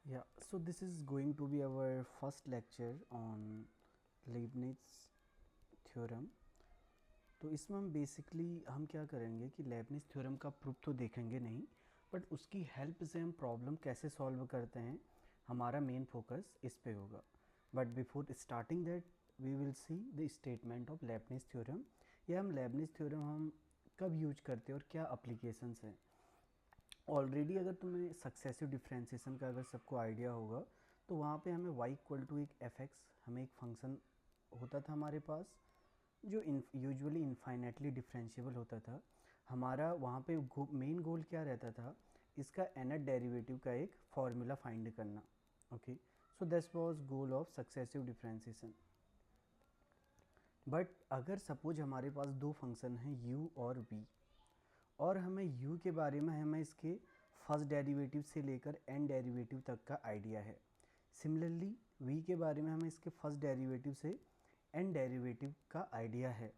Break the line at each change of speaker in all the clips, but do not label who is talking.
Yeah, so this is going to be our first lecture on Leibniz theorem. तो इसमें हम basically हम क्या करेंगे कि लेibniz थ्योरम का प्रूफ तो देखेंगे नहीं, बट उसकी हेल्प से हम प्रॉब्लम कैसे सॉल्व करते हैं, हमारा मेन फोकस इस पे होगा। But before starting that we will see the statement of लेibniz थ्योरम, या हम लेibniz थ्योरम हम कब यूज करते हैं और क्या अप्लीकेशंस हैं। ऑलरेडी अगर तुम्हें सक्सेसिव डिफ्रेंसिएशन का अगर सबको आइडिया होगा तो वहाँ पे हमें y इक्वल टू एक एफ एक्स, हमें एक फंक्शन होता था हमारे पास जो यूजुअली इनफाइनेटली डिफरेंशिएबल होता था। हमारा वहाँ पे मेन गोल क्या रहता था, इसका nth डेरिवेटिव का एक फार्मूला फाइंड करना। Okay, so this was goal of successive differentiation. But अगर सपोज हमारे पास दो फंक्शन हैं u और v, और हमें u के बारे में हमें इसके फर्स्ट डेरिवेटिव से लेकर n डेरिवेटिव तक का आइडिया है। सिमिलरली v के बारे में हमें इसके फर्स्ट डेरिवेटिव से n डेरिवेटिव का आइडिया है।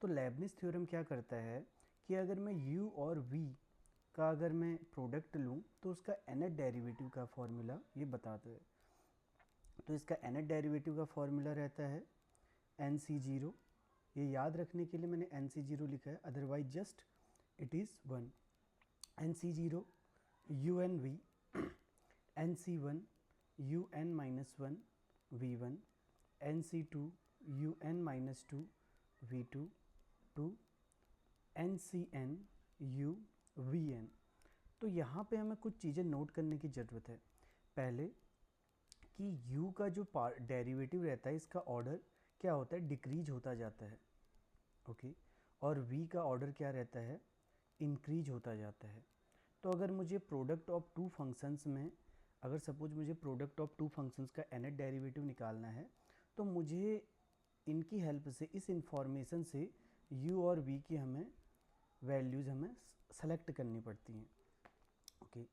तो लेibniz थ्योरम क्या करता है कि अगर मैं u और v का अगर मैं प्रोडक्ट लूँ तो उसका nth डेरिवेटिव का फॉर्मूला ये बताता है। तो इसका nth डेरिवेटिव का फॉर्मूला रहता है nc0। ये याद रखने के लिए मैंने nc0 लिखा है, otherwise just it is 1 nc0 unv nc1 un minus 1 v1 nc2 un minus 2 v2 to ncn u vn। तो यहाँ पे हमें कुछ चीज़ें नोट करने की ज़रूरत है। पहले कि u का जो डेरिवेटिव रहता है इसका ऑर्डर क्या होता है, डिक्रीज होता जाता है। ओके, और v का ऑर्डर क्या रहता है, इंक्रीज होता जाता है। तो अगर मुझे प्रोडक्ट ऑफ टू फंक्शंस में, अगर सपोज मुझे प्रोडक्ट ऑफ टू फंक्शंस का nth डेरिवेटिव निकालना है तो मुझे इनकी हेल्प से, इस इंफॉर्मेशन से u और v की हमें वैल्यूज़ हमें सेलेक्ट करनी पड़ती हैं। ओके,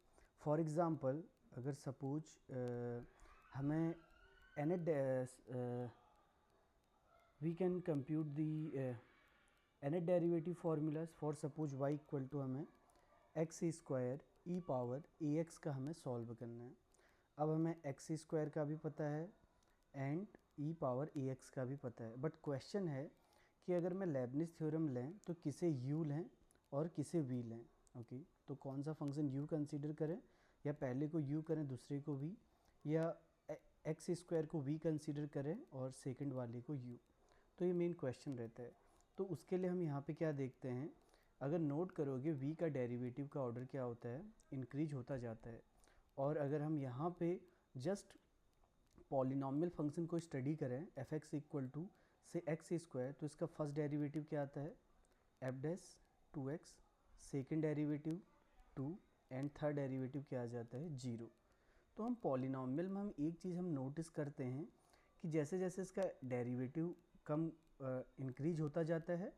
फॉर एग्ज़ाम्पल अगर सपोज हमें we can compute the nth derivative formulas for suppose y equal to हमें एक्स स्क्वायर ई पावर ए एक्स का हमें सॉल्व करना है। अब हमें एक्स स्क्वायर का भी पता है and E power A x का भी पता है, बट क्वेश्चन है कि अगर मैं लेibniz थ्योरम लें तो किसे u लें और किसे v लें। ओके, तो कौन सा फंक्शन u कंसीडर करें, या पहले को u करें दूसरे को v, या एक्स स्क्वायर को v कंसीडर करें और सेकंड वाले को u। तो ये मेन क्वेश्चन रहता है। तो उसके लिए हम यहाँ पे क्या देखते हैं, अगर नोट करोगे v का डेरिवेटिव का ऑर्डर क्या होता है, इंक्रीज होता जाता है। और अगर हम यहाँ पे जस्ट पॉलिनॉमियल फंक्शन को स्टडी करें एफ एक्स इक्वल टू से एक्स स्क्वायर, तो इसका फर्स्ट डेरिवेटिव क्या आता है F dash 2x, second derivative 2 and third derivative क्या आ जाता है 0। तो हम पॉलिनॉमियल में हम एक चीज़ हम नोटिस करते हैं कि जैसे जैसे इसका डेरिवेटिव कम इंक्रीज होता जाता है,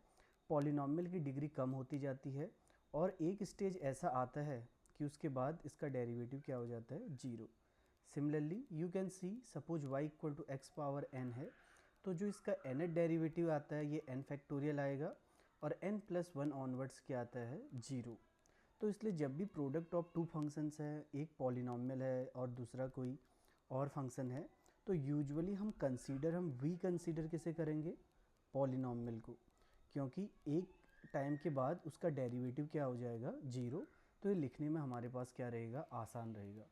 पॉलिनॉमियल की डिग्री कम होती जाती है, और एक स्टेज ऐसा आता है कि उसके बाद इसका डेरिवेटिव क्या हो जाता है 0। Similarly you can see suppose y equal to x power n है, तो जो इसका nth डेरिवेटिव आता है ये n फैक्टोरियल आएगा, और n प्लस 1 ऑनवर्ड्स क्या आता है 0। तो इसलिए जब भी प्रोडक्ट ऑफ टू फंक्शंस है, एक पॉलिनॉमियल है और दूसरा कोई और फंक्शन है, तो यूजुअली हम v कंसीडर किसे करेंगे, पॉलिनॉमियल को, क्योंकि एक टाइम के बाद उसका डेरिवेटिव क्या हो जाएगा 0। तो ये लिखने में हमारे पास क्या रहेगा, आसान रहेगा।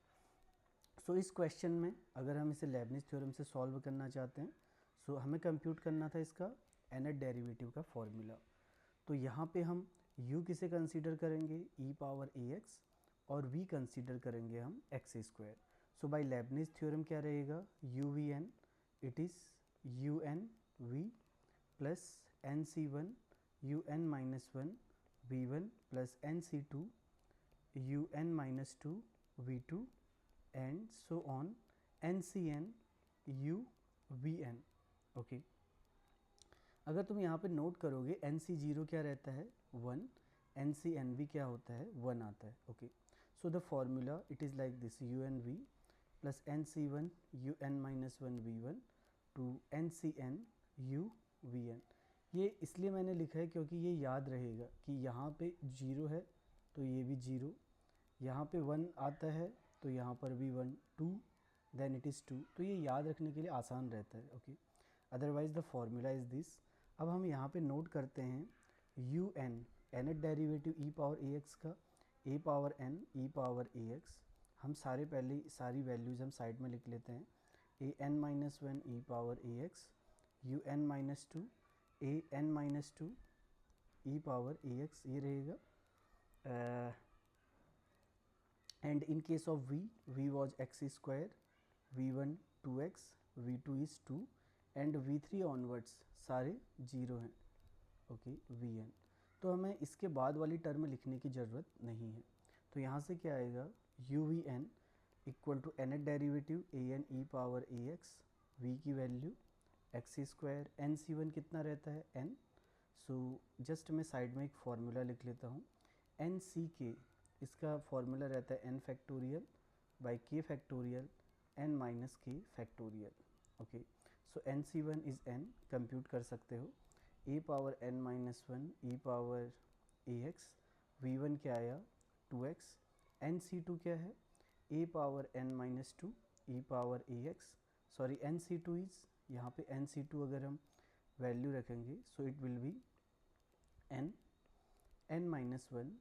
सो इस क्वेश्चन में अगर हम इसे लेibniz थ्योरम से सॉल्व करना चाहते हैं, सो हमें कंप्यूट करना था इसका nth डेरिवेटिव का फॉर्मूला। तो यहाँ पे हम u किसे कंसीडर करेंगे, e पावर ए एक्स, और v कंसीडर करेंगे हम x square. So by Leibniz theorem क्या रहेगा, u v n it is u n v plus n c one u N minus 1 v one plus n c two u N minus 2 v two and so on n c n u v n. Okay, अगर तुम यहाँ पे note करोगे N C zero क्या रहता है 1, N c N V क्या होता है 1 आता है। Okay, so the formula it is like this u n v plus n c one u N minus 1 v one to n c n u v n. ये इसलिए मैंने लिखा है क्योंकि ये याद रहेगा कि यहाँ पे 0 है तो ये भी 0, यहाँ पे 1 आता है तो यहाँ पर भी 1 2 देन इट इज़ 2, तो ये याद रखने के लिए आसान रहता है। Okay, otherwise the formula is this. अब हम यहाँ पे नोट करते हैं u n nth derivative e power ए एक्स का, a power n e power A x. हम पहले सारी वैल्यूज़ हम साइड में लिख लेते हैं। A N minus one E power A X, U N minus two A N minus two E power A X, ये रहेगा। And in case of v was X square, v1 2x, v2 is 2 and v3 onwards सारे 0 हैं। Okay, vn, तो हमें इसके बाद वाली term लिखने की ज़रूरत नहीं है। तो यहाँ से क्या आएगा, u v n equal to nth derivative a n e power a x, v की value x square, n c one कितना रहता है n। सो जस्ट मैं साइड में एक फार्मूला लिख लेता हूँ, एन सी के, इसका फार्मूला रहता है n factorial by k factorial n minus k factorial. Okay, so n c one is n, compute कर सकते हो, a power n minus one E power A x, v one क्या आया 2x, n c two क्या है a power n minus two E power A x, sorry n c two is, यहाँ पे n c two अगर हम value रखेंगे so it will be n minus one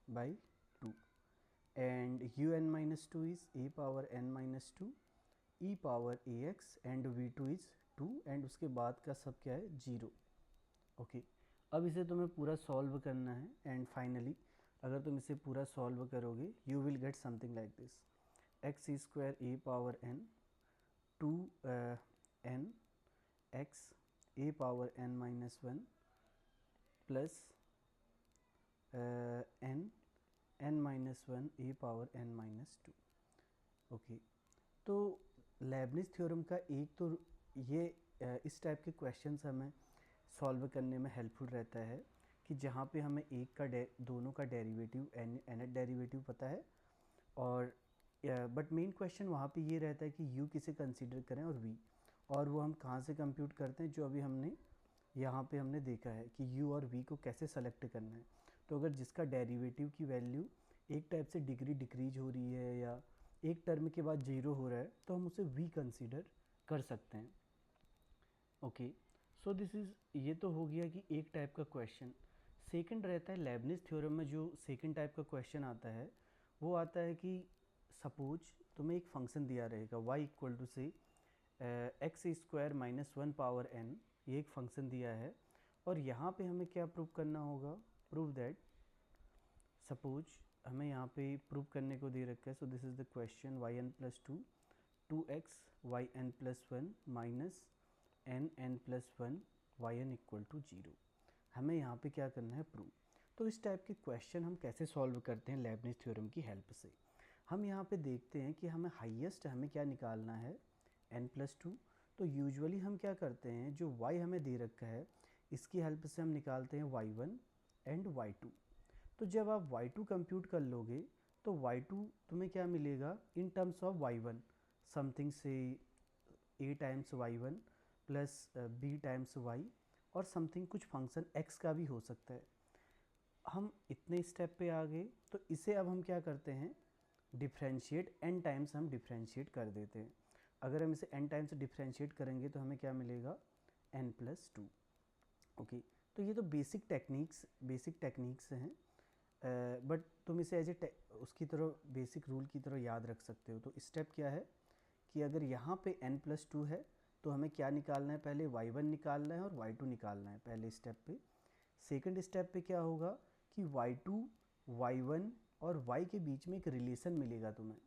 by two, and u N minus two is a power n minus two E power A x, and v two is 2, and उसके बाद का सब क्या है 0। Okay, अब इसे तुम्हें पूरा सॉल्व करना है, एंड फाइनली अगर तुम इसे पूरा सॉल्व करोगे you will get something like this, x square A power n 2 n x A power n minus one plus n minus one A power n minus to. Okay, तो लेबनिज़ theorem का एक तो ये इस टाइप के questions हमें solve करने में हेल्पफुल रहता है कि जहाँ पे हमें एक का दोनों का डेरिवेटिव nth डेरिवेटिव पता है, और बट मेन क्वेश्चन वहाँ पे ये रहता है कि u किसे कंसीडर करें और v, और वो हम कहाँ से कंप्यूट करते हैं, जो अभी हमने यहाँ पे हमने देखा है कि u और v को कैसे सेलेक्ट करना है। तो अगर जिसका डेरिवेटिव की वैल्यू एक टाइप से डिग्री डिक्रीज हो रही है या एक टर्म के बाद 0 हो रहा है तो हम उसे v कंसीडर कर सकते हैं। ओके, सो दिस इज़, ये तो हो गया कि एक टाइप का क्वेश्चन। सेकंड रहता है लेबनिज़ थ्योरम में जो सेकंड टाइप का क्वेश्चन आता है वो आता है कि सपोज तुम्हें एक फंक्शन दिया रहेगा y इक्वल टू से x square minus one power n, ये एक फंक्शन दिया है, और यहाँ पे हमें क्या प्रूव करना होगा, प्रूव दैट, सपोज हमें यहाँ पे प्रूव करने को दे रखा है, so this is the question, y n plus two 2x y n plus one minus n plus one y n equal to 0। हमें यहाँ पे क्या करना है, प्रूव। तो इस टाइप के क्वेश्चन हम कैसे सॉल्व करते हैं लेबनिज़ थ्योरम की हेल्प से। हम यहाँ पे देखते हैं कि हमें हाईएस्ट हमें क्या निकालना है, n प्लस टू। तो यूजुअली हम क्या करते हैं, जो y हमें दे रखा है इसकी हेल्प से हम निकालते हैं y1 एंड y2। तो जब आप y2 कंप्यूट कर लोगे तो y2 तुम्हें क्या मिलेगा in terms of y1, something से a times y1 plus b times y, और समथिंग कुछ फंक्शन x का भी हो सकता है। हम इतने स्टेप पे आ गए, तो इसे अब हम क्या करते हैं, डिफ्रेंशिएट n टाइम्स हम डिफ्रेंशिएट कर देते हैं। अगर हम इसे n टाइम्स डिफ्रेंशिएट करेंगे तो हमें क्या मिलेगा, n प्लस टू। ओके, तो ये तो बेसिक टेक्निक्स हैं, बट तुम इसे एज ए उसकी तरह बेसिक रूल की तरह याद रख सकते हो। तो स्टेप क्या है कि अगर यहाँ पे n प्लस टू है तो हमें क्या निकालना है, पहले y1 निकालना है और y2 निकालना है पहले स्टेप पे। सेकंड स्टेप पे क्या होगा कि y2 y1 और y के बीच में एक रिलेशन मिलेगा तुम्हें।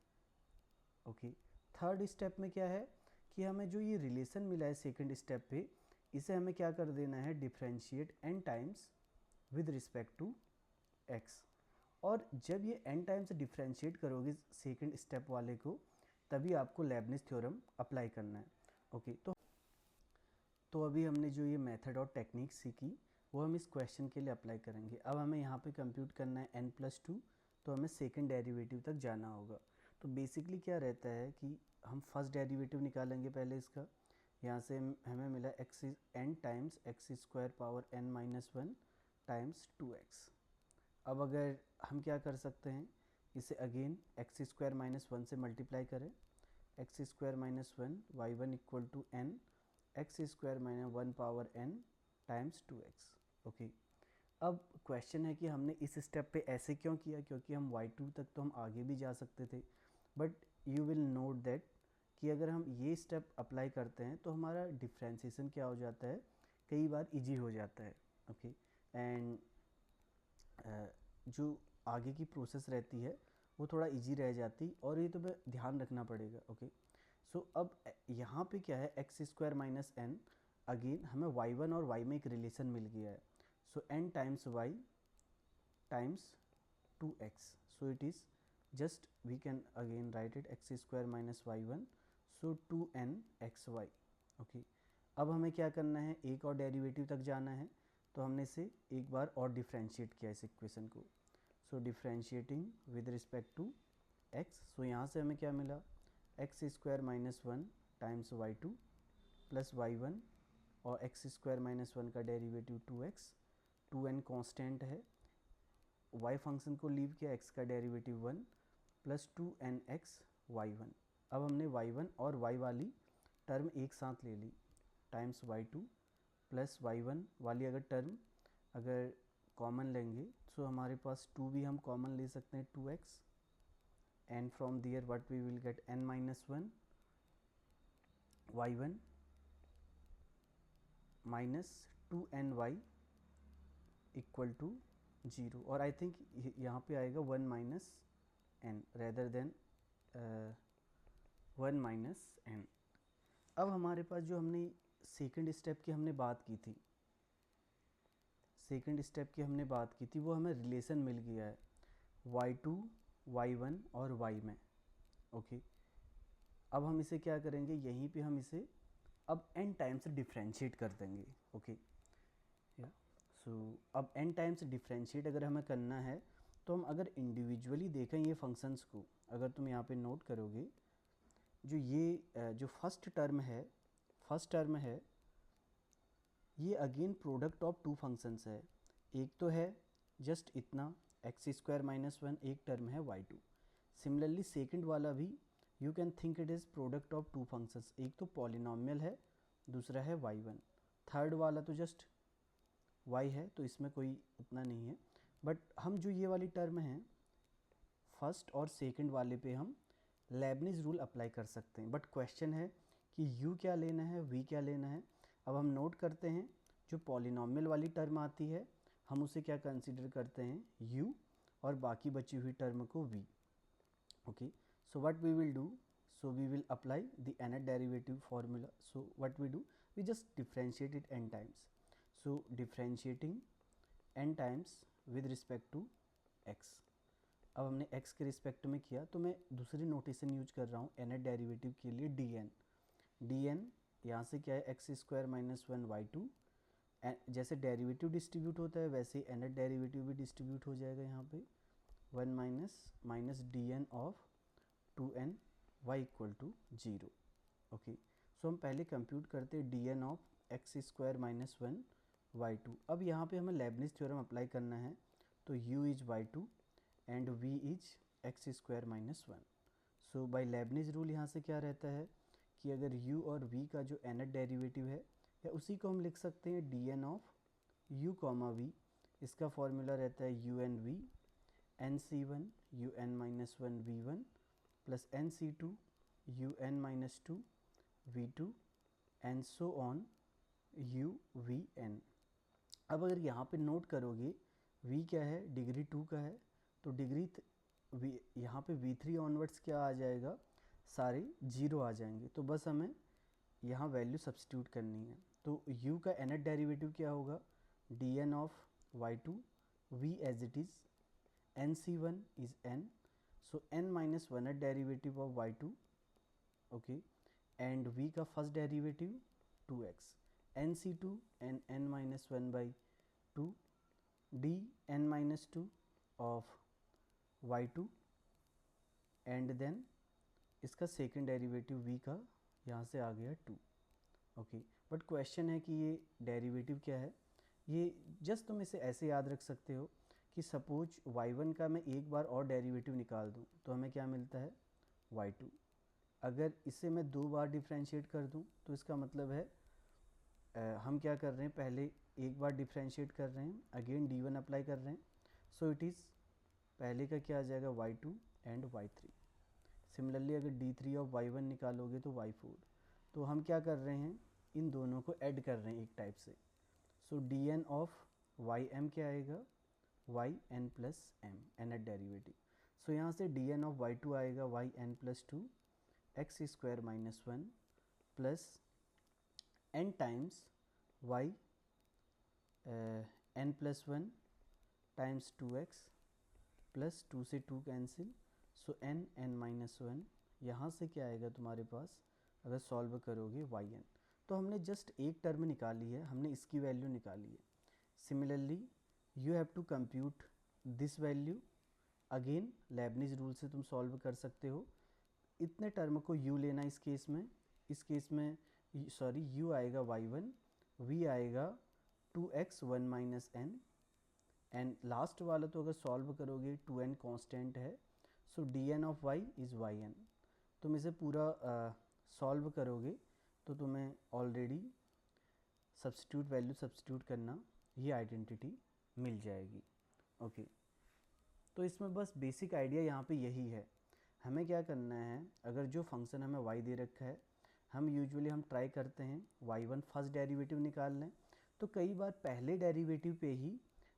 ओके, थर्ड स्टेप में क्या है कि हमें जो ये रिलेशन मिला है सेकंड स्टेप पे, इसे हमें क्या कर देना है, differentiate n times with respect to x। और जब ये n टाइम्स डिफ्रेंशिएट करोगे सेकंड स्टेप वाले को, तभी आपको लेबनिज़ थ्योरम अप्लाई करना है। ओके, तो अभी हमने जो ये मेथड और टेक्निक सीखी वो हम इस क्वेश्चन के लिए अप्लाई करेंगे। अब हमें यहाँ पे कंप्यूट करना है n प्लस टू, तो हमें सेकंड डेरिवेटिव तक जाना होगा। तो बेसिकली क्या रहता है कि हम फर्स्ट डेरिवेटिव निकालेंगे पहले इसका। यहाँ से हमें मिला x n times x square power n minus one times 2x। अब अगर हम क्या कर सकते हैं इसे again x square minus one से मल्टीप्लाई करें, x square minus one y one equal to n x square minus one power n times 2x। Okay, अब क्वेश्चन है कि हमने इस स्टेप पे ऐसे क्यों किया, क्योंकि हम y2 तक तो हम आगे भी जा सकते थे, but you will note that कि अगर हम ये स्टेप अप्लाई करते हैं तो हमारा डिफ्रेंशिएशन क्या हो जाता है, कई बार इजी हो जाता है। ओके, एंड जो आगे की प्रोसेस रहती है वो थोड़ा इजी रह जाती, और ये तो मैं ध्यान रखना पड़ेगा। ओके, सो अब यहाँ पे क्या है, x square minus n, again हमें y1 और y में एक रिलेशन मिल गया है, so n times y times 2x, so it is just we can again write it x square minus y1, so 2n xy। Okay, अब हमें क्या करना है, एक और डेरिवेटिव तक जाना है, तो हमने इसे एक बार और डिफ्रेंशिएट किया इस इक्वेशन को, so differentiating with respect to x, so यहाँ से हमें क्या मिला, X square minus one times Y two plus Y one, और एक्स स्क्वायर माइनस वन का डेरिवेटिव 2x, 2n कांस्टेंट है, y फंक्शन को लीव किया, x का डेरिवेटिव 1 प्लस 2nx y1। अब हमने y1 और y वाली टर्म एक साथ ले ली, टाइम्स y2 प्लस y1 वाली अगर टर्म अगर कॉमन लेंगे तो हमारे पास 2 भी हम कॉमन ले सकते हैं, 2x, and from there what we will get n minus one y1 minus 2ny equal to 0, और आई थिंक यहाँ पे आएगा 1 minus n rather than 1 minus n. अब हमारे पास जो हमने सेकंड स्टेप की हमने बात की थी, वो हमें रिलेशन मिल गया है y2 y1 और y में। ओके, अब हम इसे क्या करेंगे, यहीं पे हम इसे अब n टाइम्स डिफ्रेंशिएट कर देंगे। ओके, सो अब n टाइम्स डिफ्रेंशिएट अगर हमें करना है, तो हम अगर इंडिविजुअली देखें ये फंक्शंस को, अगर तुम यहाँ पे नोट करोगे, जो ये जो फर्स्ट टर्म है ये again product of two functions है, एक तो है जस्ट इतना एक्स स्क्वायर माइनस वन, एक टर्म है y2। सिमिलरली सेकंड वाला भी you can think it is product of two functions, एक तो पॉलिनॉमियल है, दूसरा है y1, थर्ड वाला तो जस्ट y है, तो इसमें कोई उतना नहीं है। बट हम जो ये वाली टर्म है फर्स्ट और सेकंड वाले पे हम लेबनिज रूल अप्लाई कर सकते हैं, बट क्वेश्चन है कि u क्या लेना है, v क्या लेना है। अब हम नोट करते हैं जो पॉलिनॉमियल वाली टर्म आती है हम उसे क्या कंसीडर करते हैं u, और बाकी बची हुई टर्म को v। Okay, so what we will do, so we will apply the nth derivative formula, so what we do, we just differentiate it n times, so differentiating n times with respect to x। अब हमने x के respect में किया, तो मैं दूसरी notation use कर रहा हूँ nth डेरिवेटिव के लिए dn यहाँ से क्या है, x square minus one Y two, जैसे डेरिवेटिव डिस्ट्रीब्यूट होता है वैसे ही nth डेरिवेटिव भी डिस्ट्रीब्यूट हो जाएगा यहाँ पे, 1 minus dn of 2n y equal to 0। Okay, so हम पहले कंप्यूट करते हैं dn of X square minus one Y two. अब यहाँ पे हमें लेबनिज थ्योरम अप्लाई करना है, तो u is y2 and v is x square minus one. So by Leibniz rule यहाँ से क्या रहता है कि अगर u और v का जो nth डेरिवेटिव है, या उसी को हम लिख सकते हैं dn of u comma v, इसका फॉर्मूला रहता है u n v nc1 un minus one v1 plus nc2 un minus two v2 and so on u v n। अब अगर यहाँ पे नोट करोगे v क्या है, डिग्री 2 का है, तो डिग्री यहाँ पे v3 ऑनवर्ड्स क्या आ जाएगा, सारे 0 आ जाएंगे, तो बस हमें यहाँ वैल्यू सब्सटीट्यूट करनी है। तो u का nth डेरिवेटिव क्या होगा, dn of y2 v as it is, nc1 is n, so n minus one derivative of y2, okay, and v का first derivative 2x, nc2 and n minus one by two dn minus two of y2, and then इसका second derivative v का यहाँ से आ गया 2। Okay, but question है कि ये derivative क्या है, ये जस्ट तुम इसे ऐसे याद रख सकते हो कि सपोज y1 का मैं एक बार और डेरिवेटिव निकाल दूं तो हमें क्या मिलता है y2। अगर इसे मैं दो बार डिफ्रेंशिएट कर दूं तो इसका मतलब है हम क्या कर रहे हैं, पहले एक बार डिफ्रेंशिएट कर रहे हैं, अगेन d1 अप्लाई कर रहे हैं। सो इट इज़ पहले का क्या आ जाएगा y2 एंड y3। सिमिलरली अगर d3 ऑफ y1 निकालोगे तो y4। तो हम क्या कर रहे हैं, इन दोनों को ऐड कर रहे हैं एक टाइप से। सो dn ऑफ ym क्या आएगा yn plus m, nth derivative. So यहाँ से dn ऑफ y2 आएगा yn plus 2 X square minus 1 plus n times y n plus 1 times 2x plus 2 से 2 कैंसिल। सो n माइनस 1 यहाँ से क्या आएगा तुम्हारे पास, अगर सॉल्व करोगे yn। तो हमने जस्ट एक टर्म निकाली है, हमने इसकी वैल्यू निकाली है। Similarly you have to compute this value. Again Leibniz rule से तुम सॉल्व कर सकते हो। इतने टर्म को u लेना इस केस में सॉरी u आएगा y1, v आएगा 2x 1 minus n, and last वाला तो अगर सॉल्व करोगे 2n कांस्टेंट है। सो dn of y is yn। तुम इसे पूरा सॉल्व करोगे तो तुम्हें ऑलरेडी सब्स्टिट्यूट वैल्यू सब्स्टिट्यूट करना, ये आइडेंटिटी मिल जाएगी। ओके तो इसमें बस बेसिक आइडिया यहाँ पे यही है। हमें क्या करना है, अगर जो फंक्शन हमें y दे रखा है, हम ट्राई करते हैं y1 फर्स्ट डेरिवेटिव निकाल लें। तो कई बार पहले डेरिवेटिव पे ही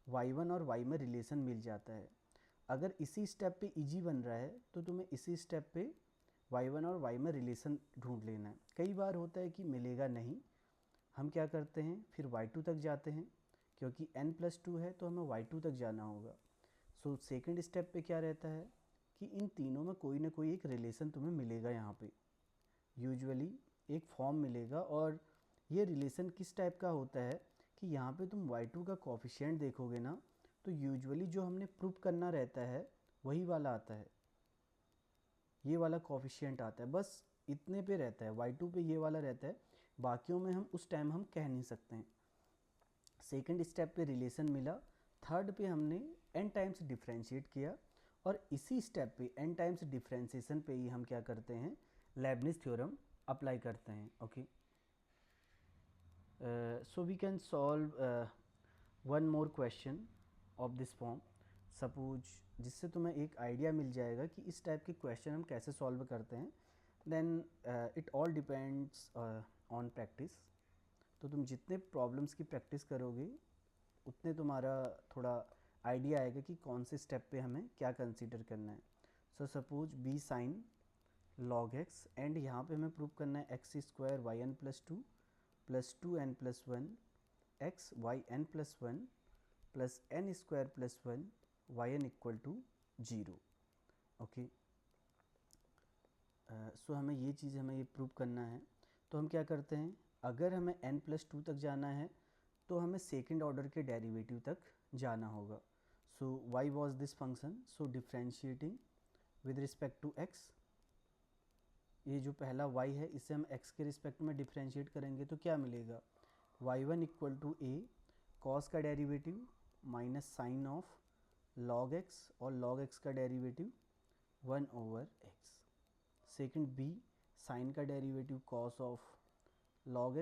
y1 और y में रिलेशन मिल जाता है। अगर इसी स्टेप पे इजी बन रहा है तो तुम्हें इसी स्टेप पे y1 और y में रिलेशन ढूंढ लेना है। कई बार होता है कि मिलेगा नहीं, हम क्या करते हैं फिर y2 तक जाते हैं, क्योंकि n प्लस 2 है तो हमें y2 तक जाना होगा। सो सेकेंड स्टेप पे क्या रहता है कि इन तीनों में कोई ना कोई एक रिलेशन तुम्हें मिलेगा। यहाँ पे यूजुअली एक फॉर्म मिलेगा, और ये रिलेशन किस टाइप का होता है कि यहाँ पे तुम y2 का कोफिशिएंट देखोगे ना, तो यूजुअली जो हमने प्रूव करना रहता है वही वाला आता है, ये वाला कोफिशिएंट आता है। बस इतने पे रहता है, y2 पे ये वाला रहता है, बाकियों में हम उस टाइम हम कह नहीं सकते हैं। सेकेंड स्टेप पे रिलेशन मिला, थर्ड पे हमने n टाइम्स डिफ्रेंशिएट किया, और इसी स्टेप पे n टाइम्स डिफ्रेंशिएशन पे ही हम क्या करते हैं, लेबनिज थ्योरम अप्लाई करते हैं। Okay so we can solve one more question of this form. Suppose जिससे तुम्हें एक आइडिया मिल जाएगा कि इस टाइप के क्वेश्चन हम कैसे सॉल्व करते हैं। Then it all depends on practice. तो तुम जितने प्रॉब्लम्स की प्रैक्टिस करोगे उतने तुम्हारा थोड़ा आइडिया आएगा कि कौन से स्टेप पे हमें क्या कंसीडर करना है। So suppose b sine log x, and यहाँ पे हमें प्रूव करना है x square y n plus two n plus one x y n plus one plus n square plus one y n equal to 0। Okay so हमें ये चीज़ हमें prove करना है। तो हम क्या करते हैं, अगर हमें n प्लस 2 तक जाना है तो हमें सेकेंड ऑर्डर के डेरिवेटिव तक जाना होगा। So y was this function, so differentiating with respect to x, ये जो पहला y है इसे हम x के रिस्पेक्ट में डिफ्रेंशिएट करेंगे तो क्या मिलेगा, y1 equal to a cos का derivative minus sine of log x, और log x का derivative 1 over x। Second b sine का derivative cos of log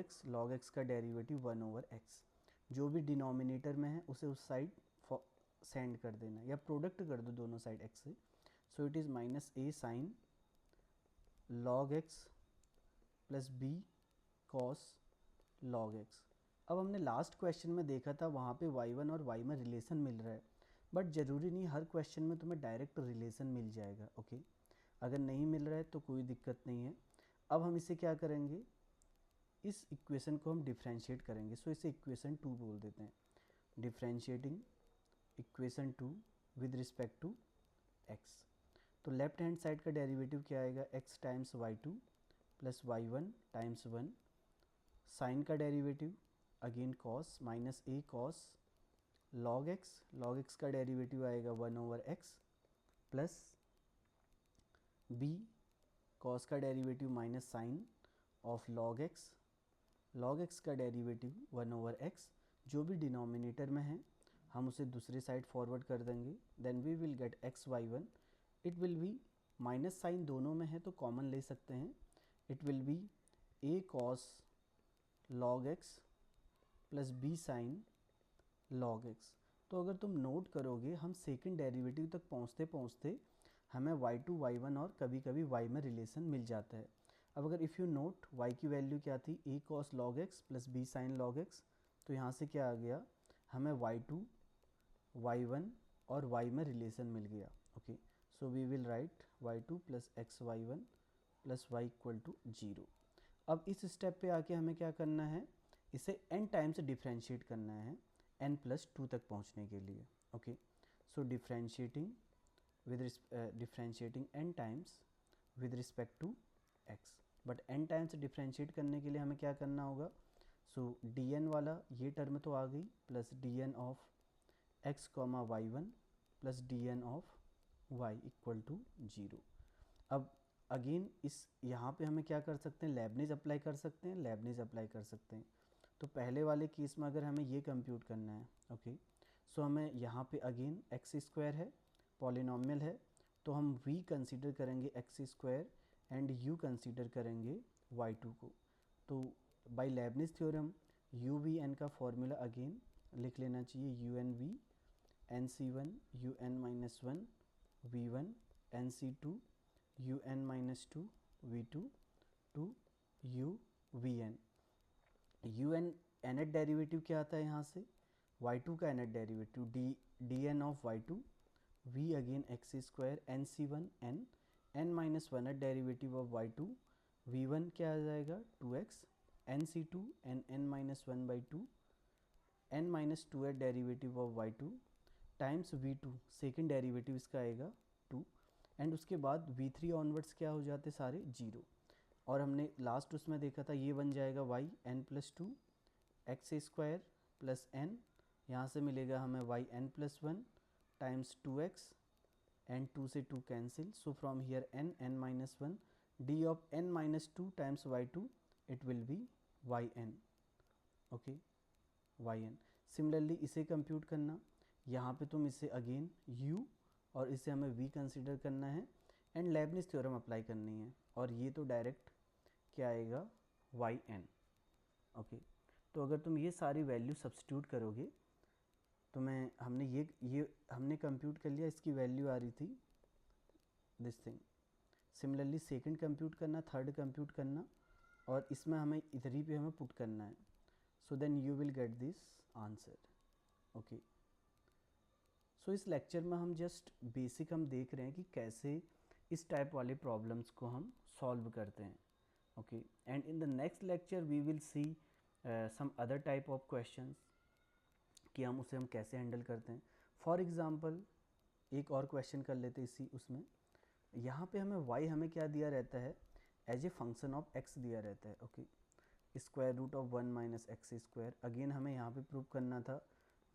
x का डेरिवेटिव 1 ओवर x। जो भी डिनोमिनेटर में है उसे उस साइड सेंड कर देना, या प्रोडक्ट कर दो दोनों साइड x से। So it is minus a sine log x plus b cos log x। अब हमने लास्ट क्वेश्चन में देखा था वहाँ पे y1 और y में रिलेशन मिल रहा है, बट ज़रूरी नहीं हर क्वेश्चन में तुम्हें डायरेक्ट रिलेशन मिल जाएगा। ओके अगर नहीं मिल रहा है तो कोई दिक्कत नहीं है। अब हम इसे क्या करेंगे, इस इक्वेशन को हम डिफ्रेंशिएट करेंगे। सो इसे इक्वेशन 2 बोल देते हैं, differentiating equation 2 with respect to x। तो लेफ्ट हैंड साइड का डेरिवेटिव क्या आएगा, x times y2 plus y1 times 1, sine का derivative again cos minus a cos log x का डेरिवेटिव आएगा 1 over x plus b cos का derivative minus sine of log x का derivative 1 over x। जो भी denominator में है हम उसे दूसरी साइड फॉरवर्ड कर देंगे, then we will get x y one. It will be, minus sine दोनों में है तो कॉमन ले सकते हैं, it will be a cos log x plus b sine log x. तो अगर तुम नोट करोगे हम सेकंड डेरिवेटिव तक पहुँचते पहुँचते हमें y2 y1 और कभी कभी y में रिलेशन मिल जाता है. अब अगर इफ़ यू नोट y की वैल्यू क्या थी, a cos log x plus b sin log x, तो यहाँ से क्या आ गया, हमें y2 y1 और y में रिलेशन मिल गया. Okay, so we will write y2 plus x y one plus y equal to 0. अब इस स्टेप पे आके हमें क्या करना है, इसे n टाइम्स डिफ्रेंशिएट करना है n प्लस 2 तक पहुँचने के लिए. Okay, so differentiating differentiating n times with respect to x, but n times differentiate करने के लिए हमें क्या करना होगा, सो dn वाला ये टर्म तो आ गई plus dn of x comma y one plus dn of y equal to 0. अब अगेन इस यहाँ पे हमें क्या कर सकते हैं, लेबनिज अप्लाई कर सकते हैं, लेबनिज अप्लाई कर सकते हैं. तो पहले वाले केस में अगर हमें ये कंप्यूट करना है, ओके, सो हमें यहाँ पे अगेन एक्स स्क्वायर है, पॉलिनॉमियल है, तो हम v कंसीडर करेंगे x square and u consider करेंगे y2 को. तो by Leibniz theorem u v n का फॉर्मूला अगेन लिख लेना चाहिए, u n v n c one u n minus one v one n c two u n minus two v two to u v n. u n nth derivative क्या आता है यहाँ से, y2 का nth derivative d n of y2 v again x square n c one n minus one derivative of y two, v one क्या आ जाएगा 2x n c two n minus one by two n minus two at derivative of y two times v two, second derivative इसका आएगा 2, and उसके बाद we three onwards क्या हो जाते सारे 0. और हमने लास्ट उसमें देखा था ये बन जाएगा y n plus two x square plus n, यहाँ से मिलेगा हमें y n plus one times 2x and 2 से 2 cancel, so from here n minus 1 d of n minus 2 times y2 it will be yn. okay, yn. Similarly इसे compute करना, यहाँ पे तुम इसे अगेन u और इसे हमें v कंसिडर करना है एंड लेबनिज थ्योरम अप्लाई करनी है, और ये तो डायरेक्ट क्या आएगा yn. ओके, तो अगर तुम ये सारी वैल्यू सब्स्टिट्यूट करोगे तो मैं हमने ये हमने कंप्यूट कर लिया, इसकी वैल्यू आ रही थी this thing. Similarly second compute करना, थर्ड कंप्यूट करना, और इसमें हमें इधर ही पे हमें पुट करना है, so then you will get this answer. Okay, so इस लेक्चर में हम जस्ट बेसिक हम देख रहे हैं कि कैसे इस टाइप वाले प्रॉब्लम्स को हम सॉल्व करते हैं. Okay, and in the next lecture we will see some other type of questions कि हम उसे कैसे हैंडल करते हैं. फॉर एग्ज़ाम्पल एक और क्वेश्चन कर लेते इसी उसमें, यहाँ पे हमें y हमें क्या दिया रहता है, as a function of x दिया रहता है. Okay, square root of 1 minus x square, again हमें यहाँ पे प्रूव करना था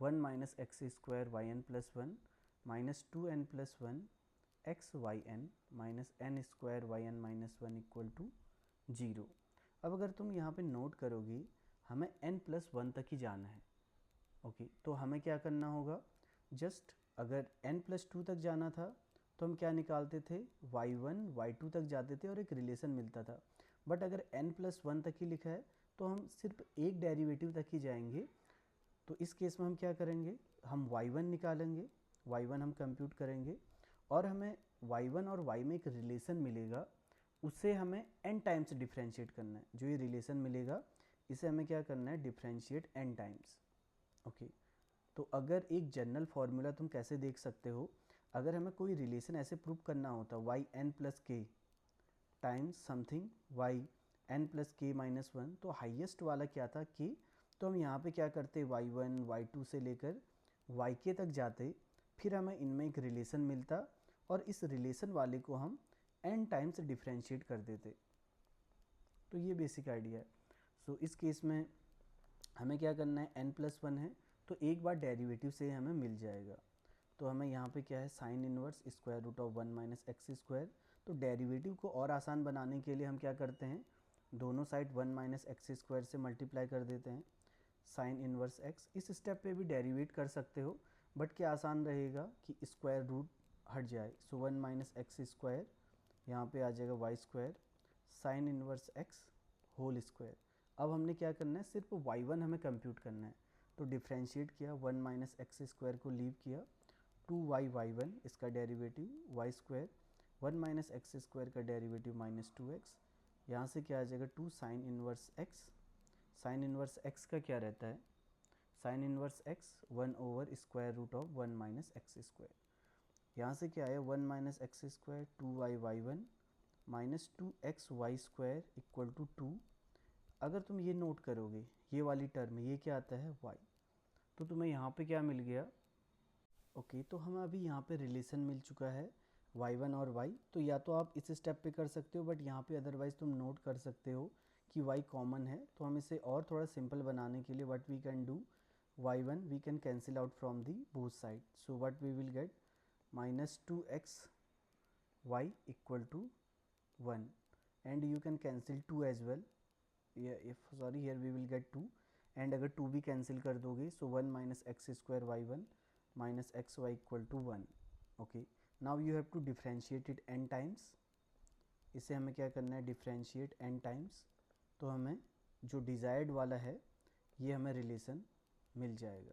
1 minus x square y n plus one minus two n plus one x y n minus n square y n minus one equal to 0. अब अगर तुम यहाँ पे नोट करोगी हमें n प्लस वन तक ही जाना है. ओके, तो हमें क्या करना होगा, जस्ट अगर n प्लस टू तक जाना था तो हम क्या निकालते थे, y1 y2 तक जाते थे और एक रिलेशन मिलता था. बट अगर n प्लस वन तक ही लिखा है तो हम सिर्फ एक डेरिवेटिव तक ही जाएंगे. तो इस केस में हम क्या करेंगे, हम y1 निकालेंगे, y1 हम कंप्यूट करेंगे, और हमें y1 और y में एक रिलेशन मिलेगा, उसे हमें n टाइम्स डिफ्रेंशिएट करना है. जो ये रिलेशन मिलेगा इसे हमें क्या करना है, डिफ्रेंशिएट n टाइम्स. ओके, तो अगर एक जनरल फार्मूला तुम कैसे देख सकते हो, अगर हमें कोई रिलेशन ऐसे प्रूव करना होता y n plus k times something y n plus k minus one, तो हाईएस्ट वाला क्या था के, तो हम यहाँ पे क्या करते वाई वन वाई टू से लेकर वाई के तक जाते, फिर हमें इनमें एक रिलेशन मिलता और इस रिलेशन वाले को हम एन टाइम्स डिफ्रेंशिएट कर देते. तो ये बेसिक आइडिया है. सो इस केस में हमें क्या करना है, n प्लस वन है तो एक बार डेरिवेटिव से हमें मिल जाएगा. तो हमें यहाँ पे क्या है, sine inverse square root of 1 minus x square. तो डेरिवेटिव को और आसान बनाने के लिए हम क्या करते हैं, दोनों साइड 1 माइनस एक्स स्क्वायर से मल्टीप्लाई कर देते हैं. Sign inverse x. इस स्टेप पे भी डेरिवेट कर सकते हो, बट क्या आसान रहेगा कि स्क्वायर रूट हट जाए। सो 1 माइनस एक्स स्क्वायर, यहाँ पे आ जाएगा y square sine inverse x whole square. अब हमने क्या करना है, सिर्फ y1 हमें कंप्यूट करना है। तो डिफ्रेंशिएट किया, 1 माइनस एक्स स्क्वायर को लीव किया, 2y y1 इसका derivative y square, 1 minus x square का डेरिवेटिव माइनस 2x, यहाँ से क्या आ जाएगा 2 sine inverse x. Sine inverse x का क्या रहता है, sine inverse x 1 over square root of 1 minus x square. यहाँ से क्या आया 1 minus x square 2y y1 minus 2x y square equal to 2। अगर तुम ये नोट करोगे ये वाली टर्म ये क्या आता है y, तो तुम्हें यहाँ पे क्या मिल गया। ओके तो हमें अभी यहाँ पे रिलेशन मिल चुका है y1 और y। तो या तो आप इस स्टेप पे कर सकते हो, बट यहाँ पे अदरवाइज तुम नोट कर सकते हो कि y कॉमन है। तो हम इसे और थोड़ा सिंपल बनाने के लिए what we can do, y1 we can cancel out from the both side. So what we will get minus 2x y equal to 1 and you can cancel 2 as well, sorry here we will get 2 and अगर 2 भी cancel कर दोगे so 1 minus x square y1 minus x y equal to 1। Okay now you have to differentiate it n times. इसे हमें क्या करना है, differentiate n times. तो हमें जो डिज़ायर्ड वाला है ये हमें रिलेशन मिल जाएगा।